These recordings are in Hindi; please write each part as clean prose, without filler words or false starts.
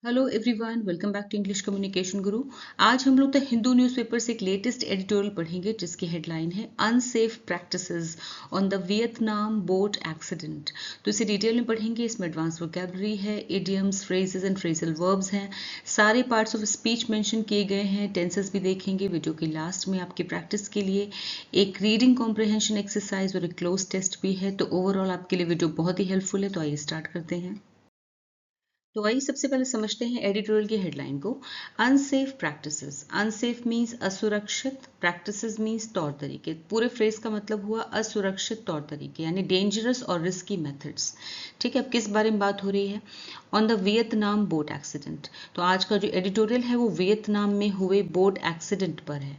Hello everyone, welcome back to English communication guru. आज हम लोग द हिंदू न्यूज़पेपर से एक लेटेस्ट एडिटोरियल पढ़ेंगे जिसकी हेडलाइन है unsafe practices on the Vietnam boat accident. तो इसे डिटेल में पढ़ेंगे। इसमें एडवांस वोकैबुलरी है, idioms, phrases and phrasal verbs हैं, सारे पार्ट्स ऑफ स्पीच मेंशन किए गए हैं, टेंसेस भी देखेंगे। वीडियो के लास्ट में आपकी प्रैक्टिस के लिए एक रीडिंग कॉम्प्रिहेंशन एक्सरसाइज और एक क्लोज टेस्ट भी है। तो ओवरऑल आपके लिए वीडियो बहुत ही हेल्पफुल है। तो आइए स्टार्ट करते हैं। तो आइए सबसे पहले समझते हैं एडिटोरियल की हेडलाइन को। अनसेफ प्रैक्टिसेस, अनसेफ मीन्स असुरक्षित, प्रैक्टिसेस मीन्स तौर तरीके। पूरे फ्रेज का मतलब हुआ असुरक्षित तौर तरीके, यानी डेंजरस और रिस्की मेथड्स। ठीक है, अब किस बारे में बात हो रही है? On the Vietnam boat accident. तो आज का जो एडिटोरियल है वो वियतनाम में हुए बोट एक्सीडेंट पर है,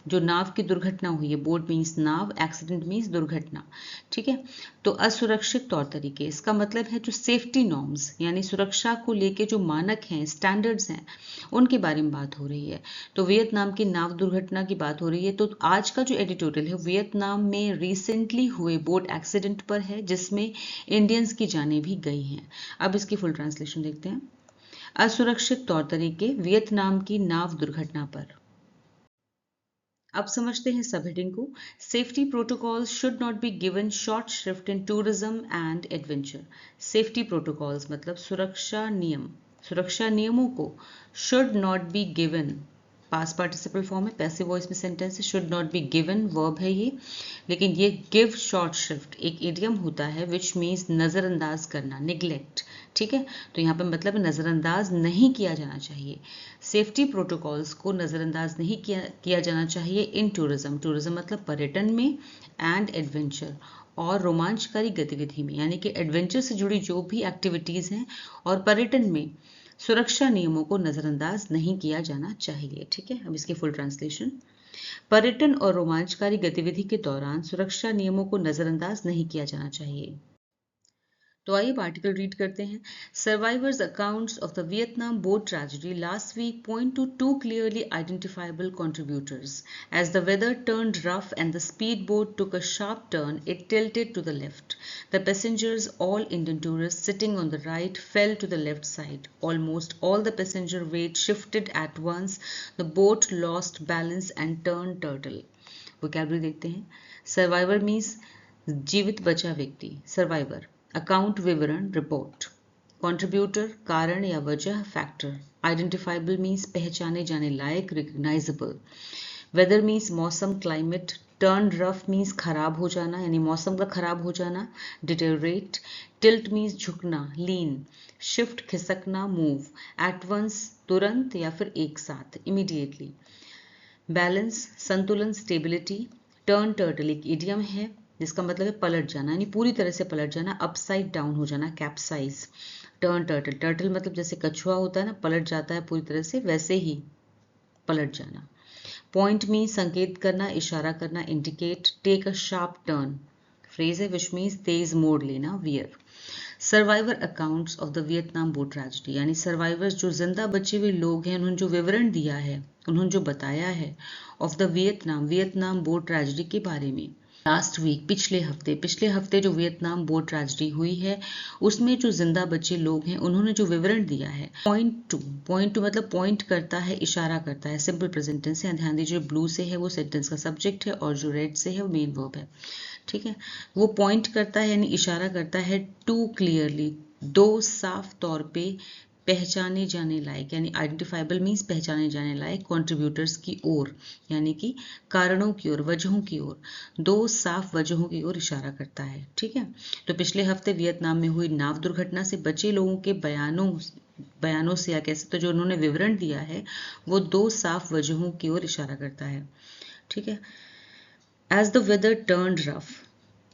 जो नाव की दुर्घटना हुई है। बोट मीन्स नाव, एक्सीडेंट मीन्स दुर्घटना। ठीक है, तो असुरक्षित तौर तरीके, इसका मतलब है जो सेफ्टी नॉर्म्स यानी सुरक्षा को लेके जो मानक हैं, स्टैंडर्ड्स हैं, उनके बारे में बात हो रही है। तो वियतनाम की नाव दुर्घटना की बात हो रही है। तो आज का जो एडिटोरियल है वियतनाम में रिसेंटली हुए बोट एक्सीडेंट पर है, जिसमें इंडियंस की जानें भी गई हैं। अब इसकी फुल ट्रांसलेशन देखते हैं। असुरक्षित तौर तरीके वियतनाम की नाव दुर्घटना पर। अब समझते हैं सब हेडिंग को। Safety protocols should not be given short shrift in tourism and adventure. Safety protocols मतलब सुरक्षा नियम, सुरक्षा नियमों को should not be given, past participle form है, पैसिव वॉइस में सेंटेंस है। Should not be given verb है ये, लेकिन ये गिव शॉर्ट श्रिफ्ट एक इडियम होता है विच मीन्स नज़रअंदाज करना, निग्लेक्ट। ठीक है, तो यहाँ पे मतलब नज़रअंदाज नहीं किया जाना चाहिए। सेफ्टी प्रोटोकॉल्स को नज़रअंदाज नहीं किया जाना चाहिए इन टूरिज्म, टूरिज्म मतलब पर्यटन में, एंड एडवेंचर और रोमांचकारी गतिविधि में, यानी कि एडवेंचर से जुड़ी जो भी एक्टिविटीज़ हैं और पर्यटन में सुरक्षा नियमों को नज़रअंदाज नहीं किया जाना चाहिए। ठीक है, अब इसकी फुल ट्रांसलेशन। पर्यटन और रोमांचकारी गतिविधि के दौरान सुरक्षा नियमों को नज़रअंदाज नहीं किया जाना चाहिए। तो आइए आर्टिकल रीड करते हैं। Survivors accounts of the Vietnam boat tragedy last week point to two clearly identifiable contributors. As the weather turned rough and the speedboat took a sharp turn, it tilted to the left. The passengers, all Indian tourists sitting on the right, fell to the left side. Almost all the passenger weight shifted at once. The boat lost balance and turned turtle. Vocabulary देखते हैं। सर्वाइवर मीन्स जीवित बचा व्यक्ति, सर्वाइवर। अकाउंट विवरण, रिपोर्ट। कंट्रीब्यूटर कारण या वजह, फैक्टर। आइडेंटिफाइबल मीन्स पहचाने जाने लायक, रिकग्नाइजेबल। वेदर मीन्स मौसम, क्लाइमेट। टर्न रफ मीन्स खराब हो जाना, यानी मौसम का खराब हो जाना, डिटेरियोरेट। टिल्ट मीन्स झुकना, लीन। शिफ्ट खिसकना, मूव। एट वंस तुरंत या फिर एक साथ, इमीडिएटली। बैलेंस संतुलन, स्टेबिलिटी। टर्न टर्टल एक इडियम है जिसका मतलब है पलट जाना, यानी पूरी तरह से पलट जाना, अपसाइड डाउन हो जाना, कैप्साइज। टर्न टर्टल, टर्टल मतलब जैसे कछुआ होता है ना, पलट जाता है पूरी तरह से, वैसे ही पलट जाना। पॉइंट मीन संकेत करना, इशारा करना, indicate. Take a sharp turn phrase है विच मीन्स तेज मोड़ लेना, veer. Survivor accounts of the Vietnam boat tragedy, यानी सर्वाइवर्स जो जिंदा बचे हुए लोग हैं, उन्होंने जो विवरण दिया है, उन्होंने जो बताया है of the Vietnam boat tragedy के बारे में। लास्ट वीक पिछले हफ्ते जो वियतनाम बोट ट्रेजेडी हुई है उसमें जो जिंदा बचे लोग हैं उन्होंने जो विवरण दिया है। पॉइंट टू मतलब पॉइंट करता है, इशारा करता है, सिंपल प्रेजेंट टेंस है। ध्यान दीजिए, ब्लू से है वो सेंटेंस का सब्जेक्ट है और जो रेड से है वो मेन वर्ब है। ठीक है, वो पॉइंट करता है यानी इशारा करता है, टू क्लियरली दो साफ तौर पे पहचाने जाने लायक, यानी आइडेंटिफाइबल मीन्स पहचाने जाने लायक, कंट्रीब्यूटर्स की ओर, यानी कि कारणों की ओर, वजहों की ओर, दो साफ वजहों की ओर इशारा करता है। ठीक है, तो पिछले हफ्ते वियतनाम में हुई नाव दुर्घटना से बचे लोगों के बयानों से, या कैसे तो जो उन्होंने विवरण दिया है वो दो साफ वजहों की ओर इशारा करता है। ठीक है, as the weather turned rough,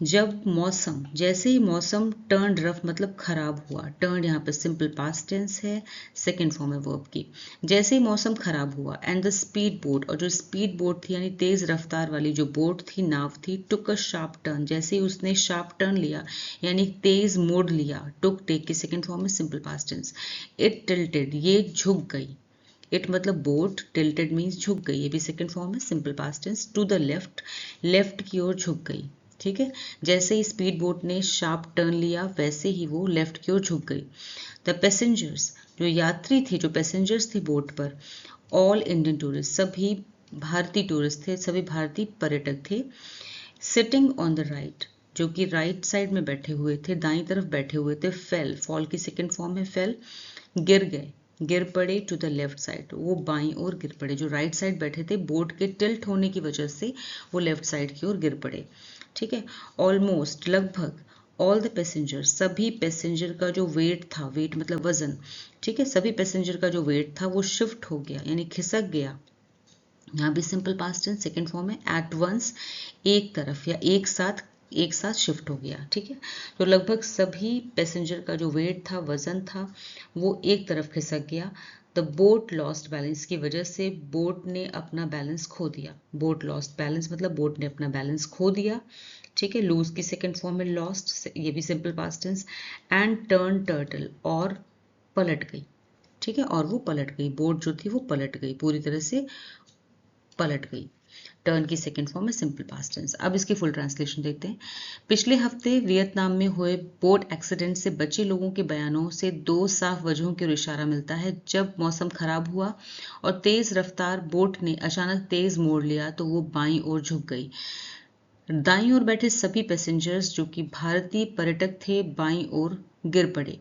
जब मौसम, जैसे ही मौसम टर्न रफ मतलब खराब हुआ। टर्न यहाँ पे सिंपल पास्ट टेंस है, सेकेंड फॉर्म है वर्ब की। जैसे ही मौसम खराब हुआ, एंड द स्पीड बोट, और जो स्पीड बोट थी यानी तेज रफ्तार वाली जो बोट थी, नाव थी, टुक अ शार्प टर्न, जैसे ही उसने शार्प टर्न लिया यानी तेज मोड़ लिया, टुक टेक की सेकेंड फॉर्म है simple past tense. It tilted, ये झुक गई। इट मतलब बोट, टिल्टेड मीन्स झुक गई, ये भी सेकेंड फॉर्म है simple past tense. To the left, left की ओर झुक गई। ठीक है, जैसे ही स्पीड बोट ने शार्प टर्न लिया वैसे ही वो लेफ्ट की ओर झुक गई। द पैसेंजर्स, जो यात्री थे, जो पैसेंजर्स थे बोट पर, ऑल इंडियन टूरिस्ट, सभी भारतीय टूरिस्ट थे, सभी भारतीय पर्यटक थे, सिटिंग ऑन द राइट, जो कि राइट साइड में बैठे हुए थे, दाईं तरफ बैठे हुए थे, फेल, फॉल की सेकंड फॉर्म है फेल, गिर गए, गिर पड़े टू द लेफ्ट साइड, वो बाईं ओर गिर पड़े, जो राइट साइड बैठे थे बोट के टिल्ट होने की वजह से वो लेफ्ट साइड की ओर गिर पड़े, ठीक है। ऑलमोस्ट, लगभग, ऑल द पैसेंजर, सभी पैसेंजर का जो वेट था, वेट मतलब वजन, ठीक है, सभी पैसेंजर का जो वेट था वो शिफ्ट हो गया, यानी खिसक गया। यहाँ भी simple past tense second form है, एट वंस, एक तरफ या एक साथ शिफ्ट हो गया, ठीक है। तो लगभग सभी पैसेंजर का जो वेट था, वजन था, वो एक तरफ खिसक गया। द बोट लॉस्ट बैलेंस, की वजह से बोट ने अपना बैलेंस खो दिया। बोट लॉस्ट बैलेंस मतलब बोट ने अपना बैलेंस खो दिया, ठीक है। लूज की सेकेंड फॉर्म है लॉस्ट, ये भी simple past tense. And turn turtle, और पलट गई, ठीक है, और वो पलट गई, बोट जो थी वो पलट गई, पूरी तरह से पलट गई। टर्न की सेकेंड फॉर्म है सिंपल पास्ट टेंस। अब इसकी फुल ट्रांसलेशन देखते हैं। पिछले हफ्ते वियतनाम में हुए बोट एक्सीडेंट से बचे लोगों के बयानों से दो साफ वजहों की ओर इशारा मिलता है। जब मौसम खराब हुआ और तेज रफ्तार बोट ने अचानक तेज मोड़ लिया तो वो बाईं ओर झुक गई। दाईं ओर बैठे सभी पैसेंजर्स जो कि भारतीय पर्यटक थे बाईं ओर गिर पड़े।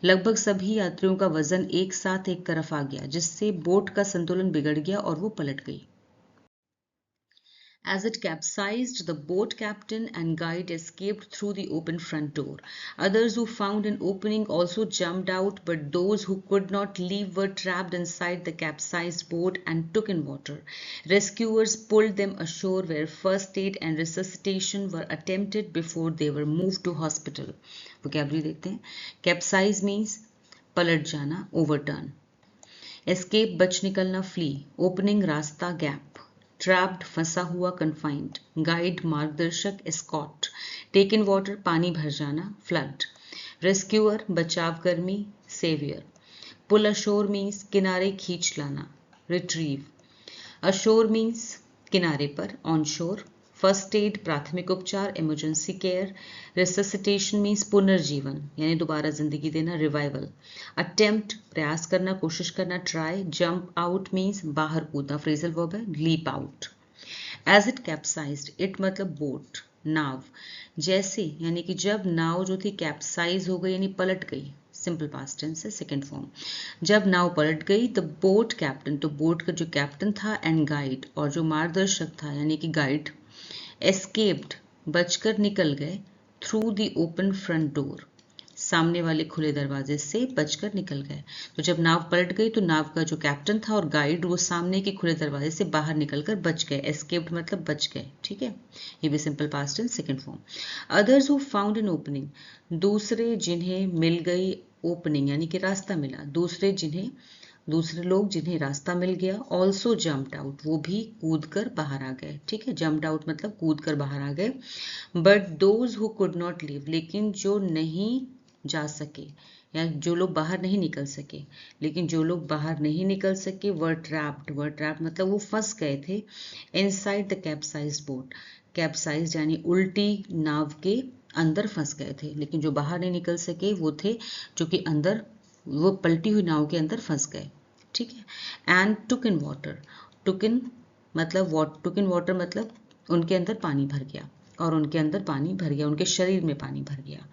लगभग सभी यात्रियों का वजन एक साथ एक तरफ आ गया, जिससे बोट का संतुलन बिगड़ गया और वो पलट गई। As it capsized, the boat captain and guide escaped through the open front door. Others who found an opening also jumped out, but those who could not leave were trapped inside the capsized boat and took in water. Rescuers pulled them ashore where first aid and resuscitation were attempted before they were moved to hospital. Vocabulary देखते हैं. Capsize means पलट जाना, overturn. Escape बच निकलना, flee. Opening रास्ता, gap. ट्रैप्ड फंसा हुआ, कन्फाइंड। गाइड मार्गदर्शक, एस्कॉट। टेक इन वाटर पानी भर जाना, फ्लड। रेस्क्यूअर बचाव कर्मी, सेवियर। पुल अशोर मीन्स किनारे खींच लाना, रिट्रीव। अशोर मीन्स किनारे पर, ऑन शोर। फर्स्ट एड प्राथमिक उपचार, इमरजेंसी केयर। रिससिटेशन मीन्स पुनर्जीवन यानी दोबारा जिंदगी देना, रिवाइवल। अटेम्प्ट प्रयास करना, कोशिश करना, ट्राई। जंप आउट मीन्स बाहर कूदना, फ्रेजल वर्ब है, leap out. As it capsized, it मतलब बोट, नाव। जैसे यानी कि जब नाव जो थी कैप्साइज हो गई यानी पलट गई, सिंपल पास्ट टेंस है सेकेंड फॉर्म। जब नाव पलट गई, द बोट कैप्टन, तो बोट का जो कैप्टन था, एंड गाइड, और जो मार्गदर्शक था यानी कि गाइड, एस्केप्ड बचकर निकल गए, through the open front door, सामने वाले खुले दरवाजे से बचकर निकल गए। तो जब नाव पलट गई तो नाव का जो कैप्टन था और गाइड वो सामने के खुले दरवाजे से बाहर निकलकर बच गए। एस्केप्ड मतलब बच गए, ठीक है। ये भी simple past tense second form. Others who found an opening, दूसरे जिन्हें मिल गई ओपनिंग यानी कि रास्ता मिला, दूसरे लोग जिन्हें रास्ता मिल गया। ऑल्सो जम्प्ड आउट, वो भी कूद कर बाहर आ गए, ठीक है। जम्प्ड आउट मतलब कूद कर बाहर आ गए। But those who could not leave, लेकिन जो नहीं जा सके या जो लोग बाहर नहीं निकल सके, वर ट्रैप्ड मतलब वो फंस गए थे, इनसाइड द कैप्साइज्ड बोट, कैप्साइज्ड यानी उल्टी नाव के अंदर फंस गए थे, लेकिन जो बाहर नहीं निकल सके वो थे जो कि अंदर, वो पलटी हुई नाव के अंदर फंस गए, ठीक है। एंड टुक इन वाटर, टुक इन मतलब उनके अंदर पानी भर गया, और उनके अंदर पानी भर गया, उनके शरीर में पानी भर गया।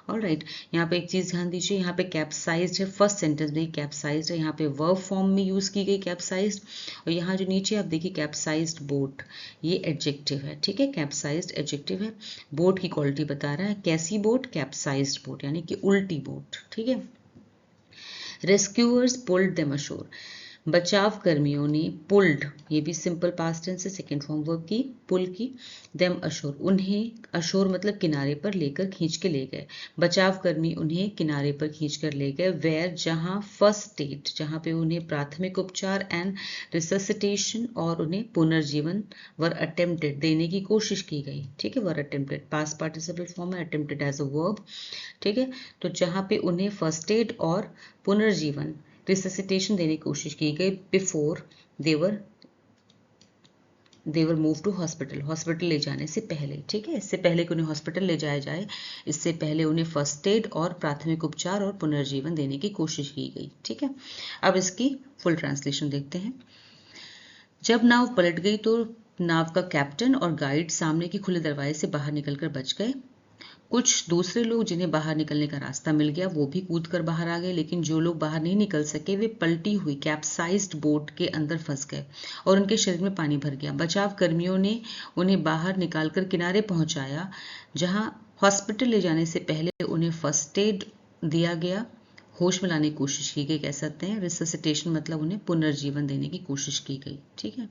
ऑलराइट, यहाँ पे एक चीज ध्यान दीजिए, यहाँ पे कैप्साइज्ड है, फर्स्ट सेंटेंस में कैप्साइज्ड है, यहाँ पे वर्ब फॉर्म में यूज की गई कैप्साइज्ड, और यहाँ जो नीचे आप देखिए कैप्साइज्ड बोट, ये एडजेक्टिव है, ठीक है। कैप्साइज्ड एडजेक्टिव है, बोट की क्वालिटी बता रहा है। कैसी बोट? कैप्साइज्ड बोट यानी कि उल्टी बोट, ठीक है। रेस्क्यूअर्स पुल्ड देम अशोर, बचाव कर्मियों ने पुल्ड, ये भी सिंपल पास्ट टेंस है सेकेंड फॉर्म वर्ब की, पुल की। देम अशोर, उन्हें, अशोर मतलब किनारे पर लेकर खींच के ले गए। बचाव कर्मी उन्हें किनारे पर खींच कर ले गए। वेयर, जहां। फर्स्ट एड, जहां पे उन्हें प्राथमिक उपचार, एंड रिससिटेशन, और उन्हें पुनर्जीवन, वर अटेम्प्टेड, देने की कोशिश की गई, ठीक है। वर अटेम्प्टेड पास्ट पार्टिसिपल फॉर्म है, अटेम्प्टेड एज अ वर्ब, ठीक है। तो जहां पे उन्हें फर्स्ट एड और पुनर्जीवन, रिससिटेशन देने की कोशिश की गई, before they were they were move to hospital, hospital ले जाने से पहले, ठीक है, इससे पहले कि उन्हें हॉस्पिटल ले जाया जाए, इससे पहले उन्हें फर्स्ट एड और प्राथमिक उपचार और पुनर्जीवन देने की कोशिश की गई, ठीक है। अब इसकी फुल ट्रांसलेशन देखते हैं। जब नाव पलट गई तो नाव का कैप्टन और गाइड सामने के खुले दरवाजे से बाहर निकलकर बच गए। कुछ दूसरे लोग जिन्हें बाहर निकलने का रास्ता मिल गया वो भी कूद कर बाहर आ गए, लेकिन जो लोग बाहर नहीं निकल सके वे पलटी हुई कैप्साइज्ड बोट के अंदर फंस गए और उनके शरीर में पानी भर गया। बचाव कर्मियों ने उन्हें बाहर निकालकर किनारे पहुंचाया, जहां हॉस्पिटल ले जाने से पहले उन्हें फर्स्ट एड दिया गया, होश में लाने की कोशिश की गई, कह सकते हैं रिससिटेशन, मतलब उन्हें पुनर्जीवन देने की कोशिश की गई, ठीक है।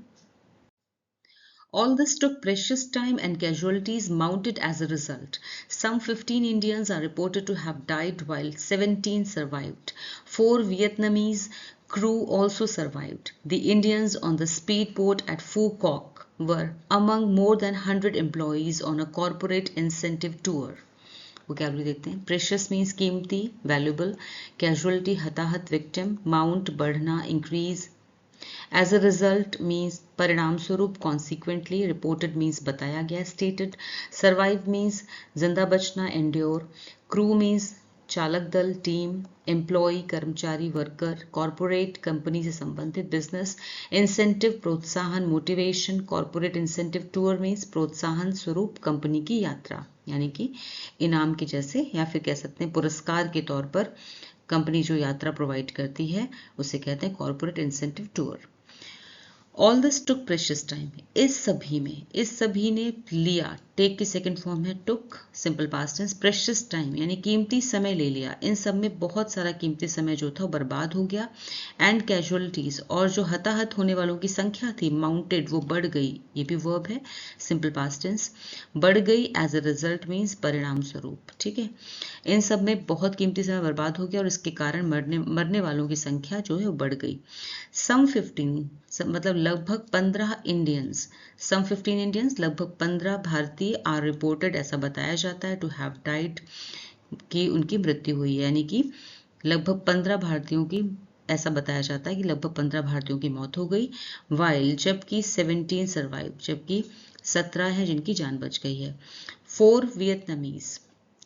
All this took precious time and casualties mounted as a result. Some 15 Indians are reported to have died while 17 survived. 4 Vietnamese crew also survived. The Indians on the speedboat at Phu Quoc were among more than 100 employees on a corporate incentive tour. Vocabulary देखते हैं। प्रेशियस मीन्स कीमती, वैल्यूबल, कैजुअलिटी हताहत, विक्टिम, माउंट बढ़ना, increase, as a result means परिणाम स्वरूप, कॉन्सिक्वेंटली, रिपोर्टेड मीन्स बताया गया, स्टेटेड, सर्वाइव मीन्स जिंदा बचना, एंड्योर, क्रू मीन्स चालक दल, टीम, एम्प्लॉय कर्मचारी, वर्कर, कॉरपोरेट कंपनी से संबंधित, बिजनेस, इंसेंटिव प्रोत्साहन, motivation, corporate incentive tour means प्रोत्साहन स्वरूप कंपनी की यात्रा, यानी कि इनाम के जैसे, या फिर कह सकते हैं पुरस्कार के तौर पर कंपनी जो यात्रा प्रोवाइड करती है उसे कहते हैं corporate incentive tour. All this took precious time, इस सभी ने लिया, टेक की सेकंड फॉर्म है took, simple past tense, precious time यानी कीमती समय ले लिया, इन सब में बहुत सारा कीमती समय जो था वो बर्बाद हो गया, एंड कैजुअलिटीज, और जो हताहत होने वालों की संख्या थी, माउंटेड, वो बढ़ गई, ये भी वर्ब है, सिंपल पास्ट टेंस, बढ़ गई, एज अ रिजल्ट मीन्स परिणाम स्वरूप, ठीक है। इन सब में बहुत कीमती समय बर्बाद हो गया और इसके कारण मरने वालों की संख्या जो है वो बढ़ गई। सम 15 मतलब लगभग 15 इंडियंस, सम 15 इंडियंस लगभग 15 भारतीय आर रिपोर्टेड, ऐसा बताया जाता है, टू हैव डाइड, कि उनकी मृत्यु हुई है, यानी कि लगभग 15 भारतीयों की, ऐसा बताया जाता है कि लगभग 15 भारतीयों की मौत हो गई, वाइल, जबकि 17 सर्वाइव, जबकि 17 है जिनकी जान बच गई है। 4 वियतनामीज,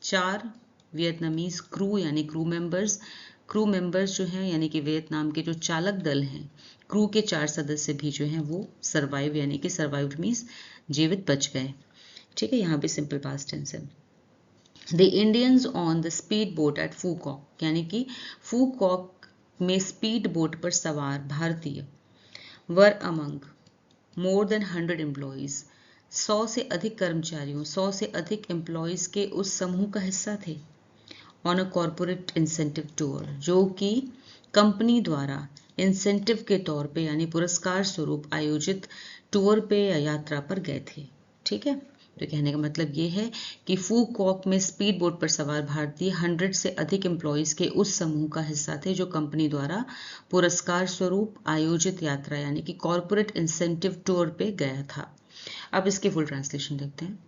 4 वियतनामीज क्रू यानी क्रू मेंबर्स जो हैं यानी कि वियतनाम के जो चालक दल हैं, क्रू के 4 सदस्य भी जो हैं वो सर्वाइव यानी कि सर्वाइव्ड मीन्स जीवित बच गए, ठीक है, यहाँ भी सिंपल पास्ट टेंस है। The Indians on the speed boat at Phu Quoc, यानी कि फू कॉक में स्पीड बोट पर सवार भारतीय, were among more than 100 employees, 100 से अधिक कर्मचारियों, 100 से अधिक एम्प्लॉयज के उस समूह का हिस्सा थे, on a corporate incentive tour, जो कि कंपनी द्वारा इंसेंटिव के तौर पे यानी पुरस्कार स्वरूप आयोजित टूर पे या यात्रा पर गए थे, ठीक है। तो कहने का मतलब ये है कि फू कॉक में स्पीड बोट पर सवार भारतीय 100 से अधिक एम्प्लॉयज के उस समूह का हिस्सा थे जो कंपनी द्वारा पुरस्कार स्वरूप आयोजित यात्रा यानी कि कॉरपोरेट इंसेंटिव टूर पे गया था। अब इसकी फुल ट्रांसलेशन देखते हैं।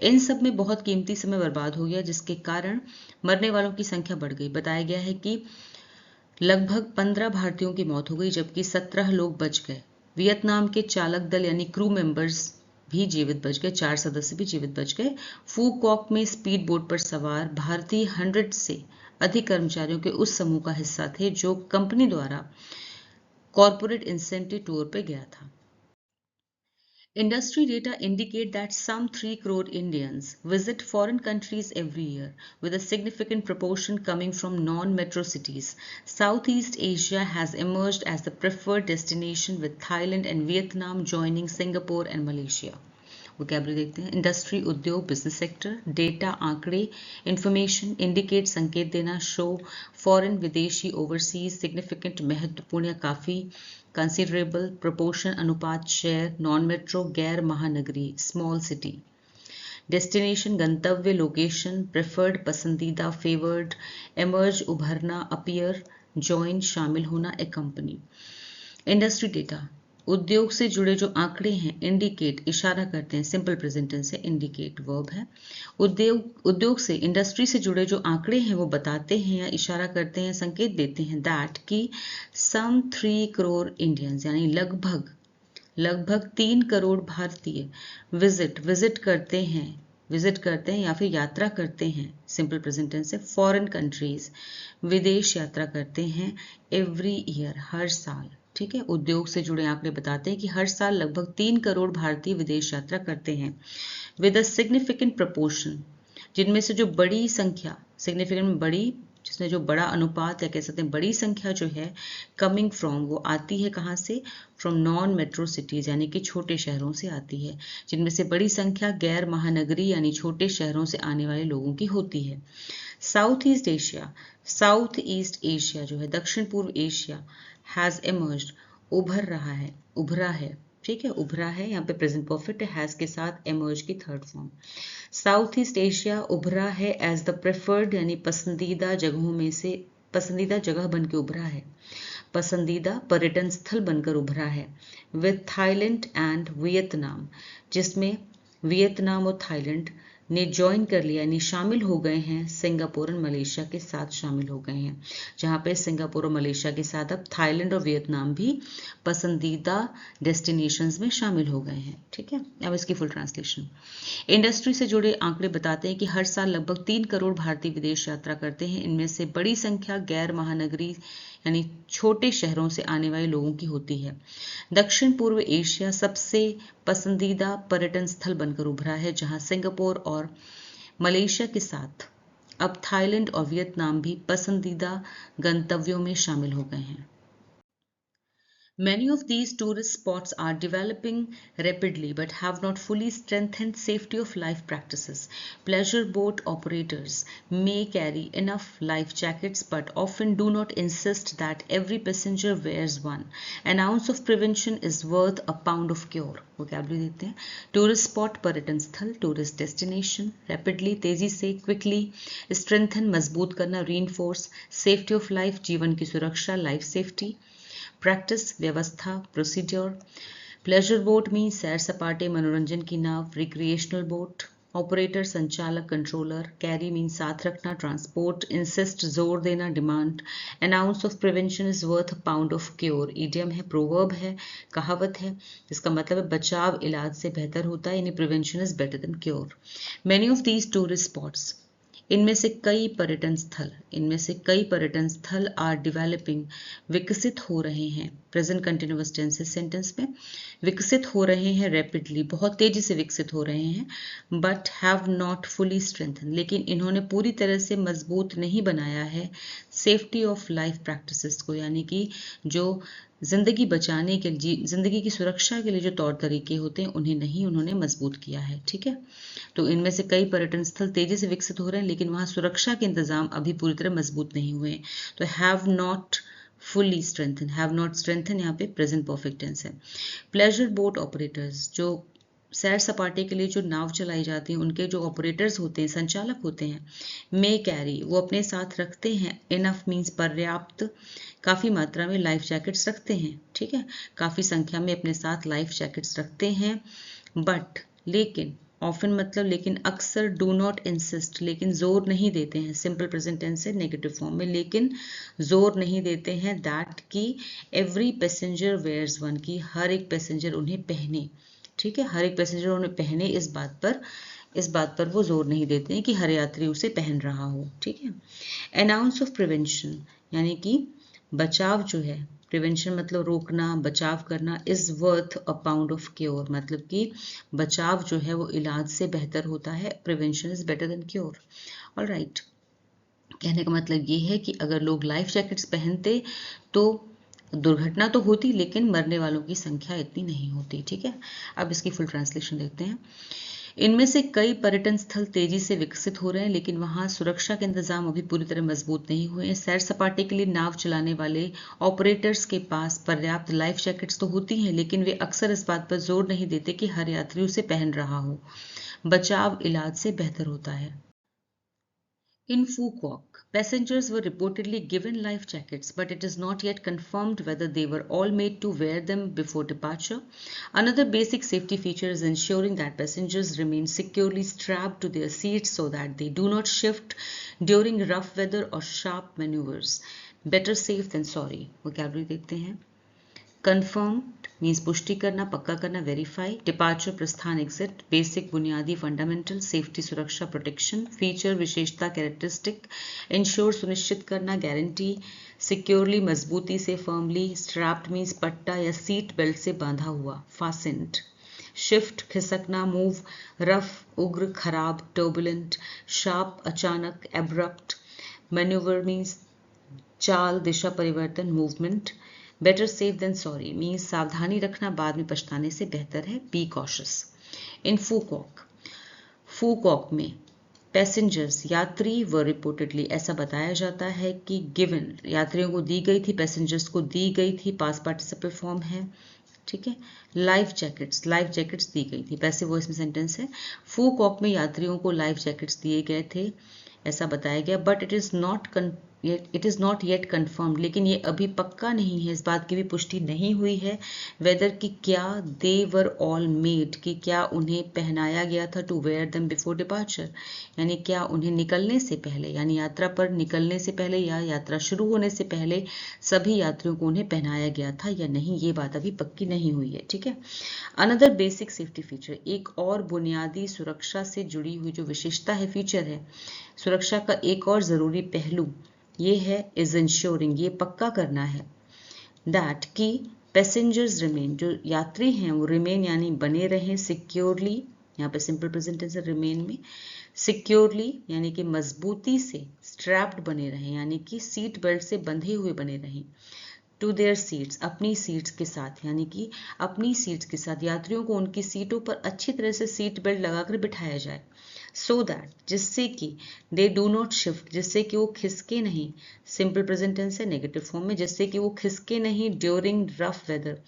इन सब में बहुत कीमती समय बर्बाद हो गया जिसके कारण मरने वालों की संख्या बढ़ गई। बताया गया है कि लगभग 15 भारतीयों की मौत हो गई जबकि 17 लोग बच गए। वियतनाम के चालक दल यानी क्रू मेंबर्स भी जीवित बच गए, 4 सदस्य भी जीवित बच गए। फू कॉक में स्पीड बोट पर सवार भारतीय 100 से अधिक कर्मचारियों के उस समूह का हिस्सा थे जो कंपनी द्वारा कॉरपोरेट इंसेंटिव टूर पर गया था। Industry data indicate that some 3 crore Indians visit foreign countries every year, with a significant proportion coming from non-metro cities. Southeast Asia has emerged as the preferred destination, with Thailand and Vietnam joining Singapore and Malaysia. Vocabulary देखते हैं। इंडस्ट्री, उद्योग, बिजनेस सेक्टर, डेटा, आंकड़े, इंफॉर्मेशन, इंडिकेट, संकेत देना, शो, फॉरेन, विदेशी, ओवरसीज, सिग्निफिकेंट, महत्वपूर्ण या काफी, कंसिडरेबल, प्रोपोर्शन, अनुपात, शेयर, नॉन मेट्रो, गैर महानगरी, स्मॉल सिटी, डेस्टिनेशन, गंतव्य, लोकेशन, प्रेफर्ड, पसंदीदा, फेवर्ड, एमर्ज, उभरना, अपीयर, ज्वाइन, शामिल होना, एकम्पनी। इंडस्ट्री डेटा, उद्योग से जुड़े जो आंकड़े हैं, इंडिकेट, इशारा करते हैं, सिंपल प्रेजेंट टेंस है, इंडिकेट वर्ब है। उद्योग से, इंडस्ट्री से जुड़े जो आंकड़े हैं वो बताते हैं या इशारा करते हैं, संकेत देते हैं दैट कि सम 3 करोड़ इंडियंस यानी लगभग 3 करोड़ भारतीय विजिट करते हैं या फिर यात्रा करते हैं, सिंपल प्रेजेंट टेंस है, फॉरेन कंट्रीज, विदेश यात्रा करते हैं, एवरी ईयर, हर साल। ठीक है, उद्योग से जुड़े आंकड़े बताते हैं कि हर साल लगभग 3 करोड़ भारतीय विदेश यात्रा करते हैं, विद अ सिग्निफिकेंट प्रपोर्शन, जिनमें से जो बड़ी संख्या, सिग्निफिकेंट बड़ी, जिसमें जो बड़ा अनुपात या कह सकते हैं बड़ी संख्या जो है, कमिंग फ्रॉम, वो आती है कहाँ से, फ्रॉम नॉन मेट्रो सिटीज, यानी कि छोटे शहरों से आती है, जिनमें से बड़ी संख्या गैर महानगरी यानी छोटे शहरों से आने वाले लोगों की होती है। साउथ ईस्ट एशिया जो है, दक्षिण पूर्व एशिया, हैज एमर्ज्ड, उभरा है, ठीक है, उभरा है, यहाँ पे प्रेजेंट परफेक्ट है, हैज के साथ, एमर्ज की third form. South east Asia उभरा है एज द प्रेफर्ड, यानी पसंदीदा जगहों में से, पसंदीदा जगह बन के उभरा है, पसंदीदा पर्यटन स्थल बनकर उभरा है, विद थाईलैंड एंड वियतनाम, जिसमें वियतनाम और थाईलैंड ने ज्वाइन कर लिया, यानी शामिल हो गए हैं, सिंगापुर और मलेशिया के साथ शामिल हो गए हैं, जहां पे सिंगापुर और मलेशिया के साथ अब थाईलैंड और वियतनाम भी पसंदीदा डेस्टिनेशंस में शामिल हो गए हैं। ठीक है, अब इसकी फुल ट्रांसलेशन। इंडस्ट्री से जुड़े आंकड़े बताते हैं कि हर साल लगभग 3 करोड़ भारतीय विदेश यात्रा करते हैं, इनमें से बड़ी संख्या गैर महानगरी यानी छोटे शहरों से आने वाले लोगों की होती है। दक्षिण पूर्व एशिया सबसे पसंदीदा पर्यटन स्थल बनकर उभरा है, जहां सिंगापुर और मलेशिया के साथ अब थाईलैंड और वियतनाम भी पसंदीदा गंतव्यों में शामिल हो गए हैं। Many of these tourist spots are developing rapidly but have not fully strengthened safety of life practices. Pleasure boat operators may carry enough life jackets but often do not insist that every passenger wears one. An ounce of prevention is worth a pound of cure. Vocabulary देते हैं। Tourist spot पर्यटन स्थल, tourist destination, rapidly तेजी से, quickly, strengthen मजबूत करना, reinforce, safety of life जीवन की सुरक्षा, life safety, प्रैक्टिस व्यवस्था, प्रोसीड्योर। प्लेजर बोट मीन सैर सपाटे, मनोरंजन की नाव, रिक्रिएशनल बोट। ऑपरेटर संचालक, कंट्रोलर। कैरी मीन साथ रखना, ट्रांसपोर्ट। इंसिस्ट जोर देना, demand. N ounce of prevention is worth a pound of cure, idiom है, प्रोवर्ब है, कहावत है, जिसका मतलब है बचाव इलाज से बेहतर होता है, यानी prevention is better than cure. Many of these tourist spots, इनमें से कई पर्यटन स्थल आर डेवलपिंग, विकसित हो रहे हैं, प्रेजेंट कंटिन्यूअस टेंस सेंटेंस में, विकसित हो रहे हैं, रैपिडली बहुत तेजी से विकसित हो रहे हैं, but have not fully strengthen, लेकिन इन्होंने पूरी तरह से मजबूत नहीं बनाया है सेफ्टी ऑफ लाइफ प्रैक्टिसेस को, यानी कि जो जिंदगी बचाने के लिए, जिंदगी की सुरक्षा के लिए जो तौर तरीके होते हैं उन्हें नहीं उन्होंने मजबूत किया है। ठीक है, तो इनमें से कई पर्यटन स्थल तेजी से विकसित हो रहे हैं लेकिन वहां सुरक्षा के इंतजाम अभी पूरी तरह मजबूत नहीं हुए हैं। तो have not fully strengthen, have not strengthen यहाँ पे प्रेजेंट परफेक्ट टेंस है। प्लेजर बोट ऑपरेटर्स, जो सैर सपाटे के लिए जो नाव चलाई जाती हैं उनके जो ऑपरेटर्स होते हैं, संचालक होते हैं, मे कैरी, वो अपने साथ रखते हैं, इनफ मीन्स पर्याप्त, काफ़ी मात्रा में लाइफ जैकेट्स रखते हैं। ठीक है, काफ़ी संख्या में अपने साथ लाइफ जैकेट्स रखते हैं, बट लेकिन, ऑफन मतलब लेकिन, अक्सर, डू नॉट इंसिस्ट, लेकिन जोर नहीं देते हैं, सिंपल प्रेजेंट टेंस है नेगेटिव फॉर्म में, लेकिन जोर नहीं देते हैं, दैट की एवरी पैसेंजर वेयर्स वन, की हर एक पैसेंजर उन्हें पहने। ठीक है, हर एक पैसेंजर उन्हें पहने, इस बात पर वो जोर नहीं देते हैं कि हर यात्री उसे पहन रहा हो। ठीक है, अनाउंस ऑफ प्रिवेंशन, यानी कि बचाव जो है, प्रिवेंशन मतलब रोकना, बचाव करना, is worth a pound of cure, मतलब कि बचाव जो है वो इलाज से बेहतर होता है, prevention is better than cure. Alright, कहने का मतलब ये है कि अगर लोग लाइफ जैकेट्स पहनते तो दुर्घटना तो होती लेकिन मरने वालों की संख्या इतनी नहीं होती। ठीक है, अब इसकी फुल ट्रांसलेशन देखते हैं। इनमें से कई पर्यटन स्थल तेजी से विकसित हो रहे हैं लेकिन वहां सुरक्षा के इंतजाम अभी पूरी तरह मजबूत नहीं हुए हैं। सैर सपाटे के लिए नाव चलाने वाले ऑपरेटर्स के पास पर्याप्त लाइफ जैकेट्स तो होती हैं लेकिन वे अक्सर इस बात पर जोर नहीं देते कि हर यात्री उसे पहन रहा हो। बचाव इलाज से बेहतर होता है। In Phuquok, passengers were reportedly given life jackets, but it is not yet confirmed whether they were all made to wear them before departure. Another basic safety feature is ensuring that passengers remain securely strapped to their seats so that they do not shift during rough weather or sharp maneuvers. Better safe than sorry. Vocabulary देखते हैं। कंफर्म मीन्स पुष्टि करना, पक्का करना, वेरीफाई। डिपार्चर प्रस्थान एग्जिट, बेसिक बुनियादी फंडामेंटल, सेफ्टी सुरक्षा प्रोटेक्शन, फीचर विशेषता कैरेक्टरिस्टिक, इंश्योर सुनिश्चित करना, गारंटी, सिक्योरली मजबूती से, फर्मली, स्ट्रैप्ड मीन्स पट्टा या सीट बेल्ट से बांधा हुआ, फास्टेंड। शिफ्ट खिसकना, मूव, रफ उग्र, खराब, टर्बुलेंट, शार्प अचानक, एब्रप्ट। मैन्यूवर मीन्स चाल, दिशा परिवर्तन, movement. Better safe than sorry means सावधानी रखना बाद में पछताने से बेहतर है, बी कॉशियस। इन फूकॉक में पैसेंजर्स यात्री व रिपोर्टेडली ऐसा बताया जाता है कि गिवन यात्रियों को दी गई थी, पैसेंजर्स को दी गई थी, पास्ट पार्टिसिपल फॉर्म है, ठीक है। लाइफ जैकेट्स दी गई थी, पैसिव वॉइस में सेंटेंस है। फूकॉक में यात्रियों को लाइफ जैकेट्स दिए गए थे ऐसा बताया गया, but it is not yet confirmed, लेकिन ये अभी पक्का नहीं है, इस बात की भी पुष्टि नहीं हुई है वेदर कि क्या दे वर ऑल मेड, कि क्या उन्हें पहनाया गया था to wear them before departure, यानी क्या उन्हें निकलने से पहले, यानी यात्रा पर निकलने से पहले या यात्रा शुरू होने से पहले सभी यात्रियों को उन्हें पहनाया गया था या नहीं, ये बात अभी पक्की नहीं हुई है, ठीक है। अनदर बेसिक सेफ्टी फीचर, एक और बुनियादी सुरक्षा से जुड़ी हुई जो विशेषता है, फीचर है, सुरक्षा का एक और जरूरी पहलू ये है इज इंश्योरिंग, ये पक्का करना है दैट कि पैसेंजर्स रिमेन, जो यात्री हैं वो रिमेन यानी बने रहें, सिक्योरली, यहाँ पे सिंपल प्रेजेंट टेंस है रिमेन में, सिक्योरली यानी कि मजबूती से, स्ट्रैप्ड बने रहें यानी कि सीट बेल्ट से बंधे हुए बने रहें, टू देयर सीट्स अपनी सीट्स के साथ, यानी कि अपनी सीट्स के साथ यात्रियों को उनकी सीटों पर अच्छी तरह से सीट बेल्ट लगाकर बिठाया जाए, सो दैट जिससे कि दे डू नॉट शिफ्ट, जिससे कि वो खिसके नहीं, सिंपल प्रेजेंट टेंस है नेगेटिव फॉर्म में, जिससे कि वो खिसके नहीं ड्यूरिंग रफ वेदर,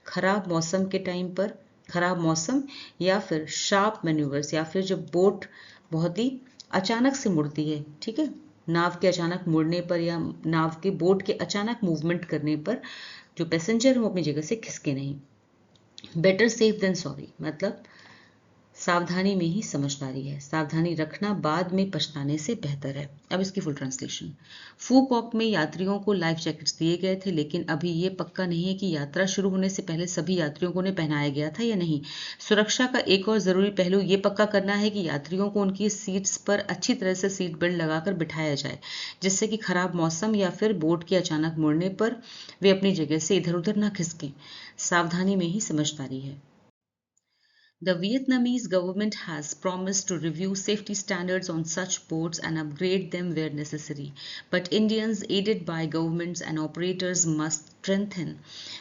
खराब मौसम के टाइम पर, खराब मौसम, या फिर शार्प मैन्यूवर्स, या फिर जब बोट बहुत ही अचानक से मुड़ती है, ठीक है, नाव के अचानक मुड़ने पर या नाव के बोट के अचानक मूवमेंट करने पर जो पैसेंजर हो अपनी जगह से खिसके नहीं। बेटर सेफ देन सॉरी मतलब सावधानी में ही समझदारी है, सावधानी रखना बाद में पछताने से बेहतर है। अब इसकी फुल ट्रांसलेशन, फूकॉक में यात्रियों को लाइफ जैकेट्स दिए गए थे, लेकिन अभी ये पक्का नहीं है कि यात्रा शुरू होने से पहले सभी यात्रियों को उन्हें पहनाया गया था या नहीं। सुरक्षा का एक और जरूरी पहलू ये पक्का करना है कि यात्रियों को उनकी सीट्स पर अच्छी तरह से सीट बेल्ट लगाकर बिठाया जाए, जिससे कि खराब मौसम या फिर बोट के अचानक मुड़ने पर वे अपनी जगह से इधर उधर न खिसकें। सावधानी में ही समझदारी है। The Vietnamese government has promised to review safety standards on such boats and upgrade them where necessary, but Indians, aided by governments and operators, must strengthen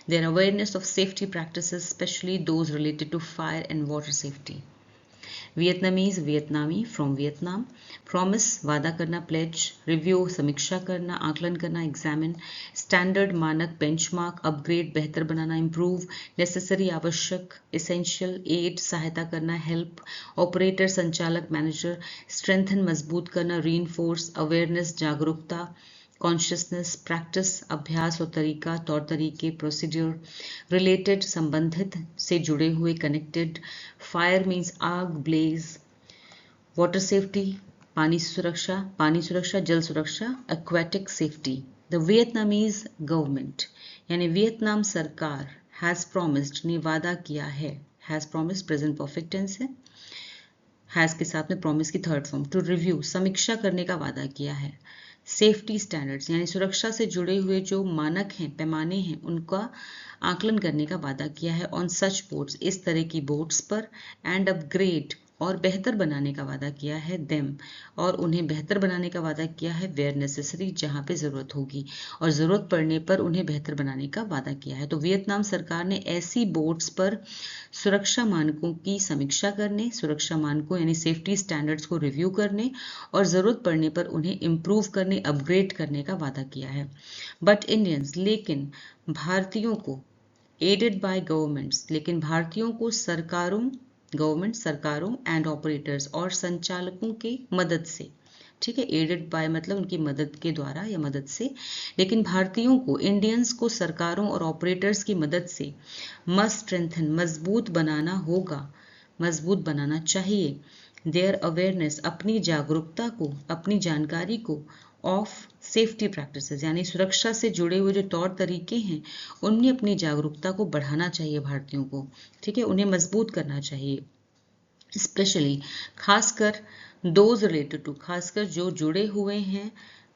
their awareness of safety practices, especially those related to fire and water safety. Vietnamese Vietnamese from Vietnam, promise वादा करना, प्लेज, रिव्यू समीक्षा करना, आकलन करना, एग्जामिन, स्टैंडर्ड मानक, बेंचमार्क, अपग्रेड बेहतर बनाना, इम्प्रूव, नेसेसरी आवश्यक, एसेंशियल, एड सहायता करना, हेल्प, ऑपरेटर संचालक मैनेजर, स्ट्रेंथन मजबूत करना, रीइंफोर्स, अवेयरनेस जागरूकता, कॉन्शियसनेस, प्रैक्टिस अभ्यास और तरीका, तौर तरीके, प्रोसीड्यूर, रिलेटेड संबंधित से जुड़े हुए, कनेक्टेड, फायर मीन्स आग, ब्लेज, वाटर सेफ्टी पानी सुरक्षा, जल सुरक्षा, aquatic safety. The Vietnamese government यानी वियतनाम सरकार हैज प्रॉमिस्ड ने वादा किया है, has promised present perfect tense है, हैज के साथ में प्रॉमिस की थर्ड फॉर्म, टू रिव्यू समीक्षा करने का वादा किया है, सेफ्टी स्टैंडर्ड्स यानी सुरक्षा से जुड़े हुए जो मानक हैं, पैमाने हैं, उनका आकलन करने का वादा किया है, ऑन सच बोट्स इस तरह की बोट्स पर, एंड अपग्रेड और बेहतर बनाने का वादा किया है, देम और उन्हें बेहतर बनाने का वादा किया है, वेयर नेसेसरी जहां पे जरूरत होगी और जरूरत पड़ने पर उन्हें बेहतर बनाने का वादा किया है। तो वियतनाम सरकार ने ऐसी बोट्स पर सुरक्षा मानकों की समीक्षा करने, सुरक्षा मानकों यानी सेफ्टी स्टैंडर्ड्स को रिव्यू करने और जरूरत पड़ने पर उन्हें इम्प्रूव करने, अपग्रेड करने का वादा किया है। बट इंडियंस लेकिन भारतीयों को, एडेड बाय गवर्नमेंट्स लेकिन भारतीयों को सरकारों, गवर्नमेंट सरकारों एंड ऑपरेटर्स और संचालकों के मदद से, ठीक है, एडेड बाय मतलब उनकी मदद के द्वारा या मदद से, लेकिन भारतीयों को, इंडियंस को सरकारों और ऑपरेटर्स की मदद से मस्ट स्ट्रेंथन मजबूत बनाना होगा, मजबूत बनाना चाहिए, देयर अवेयरनेस अपनी जागरूकता को, अपनी जानकारी को, ऑफ सेफ्टी प्रैक्टिसेस, यानी सुरक्षा से जुड़े हुए जो तौर तरीके हैं उनमें अपनी जागरूकता को बढ़ाना चाहिए भारतीयों को, ठीक है, उन्हें मजबूत करना चाहिए। स्पेशली खासकर दोज रिलेटेड टू, खासकर जो जुड़े हुए हैं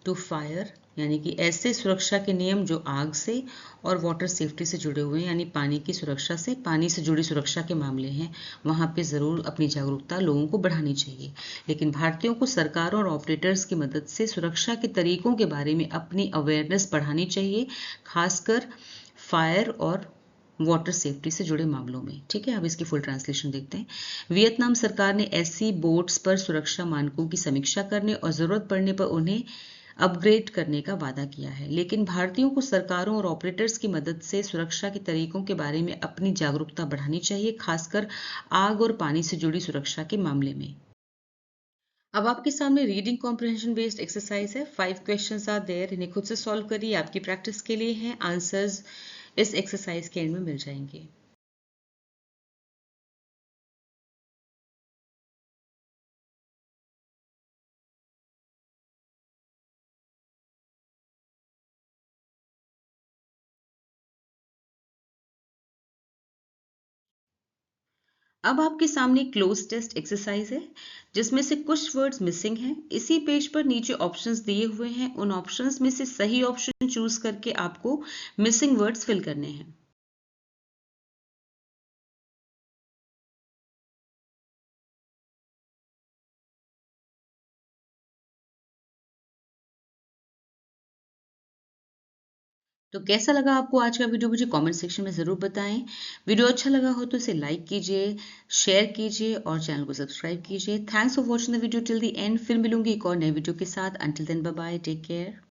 टू फायर, यानी कि ऐसे सुरक्षा के नियम जो आग से, और वाटर सेफ्टी से जुड़े हुए हैं, यानी पानी की सुरक्षा से, पानी से जुड़ी सुरक्षा के मामले हैं, वहाँ पे ज़रूर अपनी जागरूकता लोगों को बढ़ानी चाहिए। लेकिन भारतीयों को सरकारों और ऑपरेटर्स की मदद से सुरक्षा के तरीकों के बारे में अपनी अवेयरनेस बढ़ानी चाहिए, खासकर फायर और वाटर सेफ्टी से जुड़े मामलों में, ठीक है। अब इसकी फुल ट्रांसलेशन देखते हैं। वियतनाम सरकार ने ऐसी बोट्स पर सुरक्षा मानकों की समीक्षा करने और जरूरत पड़ने पर उन्हें अपग्रेड करने का वादा किया है, लेकिन भारतीयों को सरकारों और ऑपरेटर्स की मदद से सुरक्षा के तरीकों के बारे में अपनी जागरूकता बढ़ानी चाहिए, खासकर आग और पानी से जुड़ी सुरक्षा के मामले में। अब आपके सामने रीडिंग कॉम्प्रिहेंशन बेस्ड एक्सरसाइज है। 5 क्वेश्चंस आर देयर, इन्हें खुद से सॉल्व करिए, आपकी प्रैक्टिस के लिए हैं। आंसर्स इस एक्सरसाइज के एंड में मिल जाएंगे। अब आपके सामने क्लोज टेस्ट एक्सरसाइज है जिसमें से कुछ वर्ड्स मिसिंग हैं। इसी पेज पर नीचे ऑप्शंस दिए हुए हैं, उन ऑप्शंस में से सही ऑप्शन चूज करके आपको मिसिंग वर्ड्स फिल करने हैं। तो कैसा लगा आपको आज का वीडियो, मुझे कमेंट सेक्शन में ज़रूर बताएं। वीडियो अच्छा लगा हो तो इसे लाइक कीजिए, शेयर कीजिए और चैनल को सब्सक्राइब कीजिए। Thanks for watching the video till the end. फिर मिलूंगी एक और नए वीडियो के साथ। Until then bye bye, take care.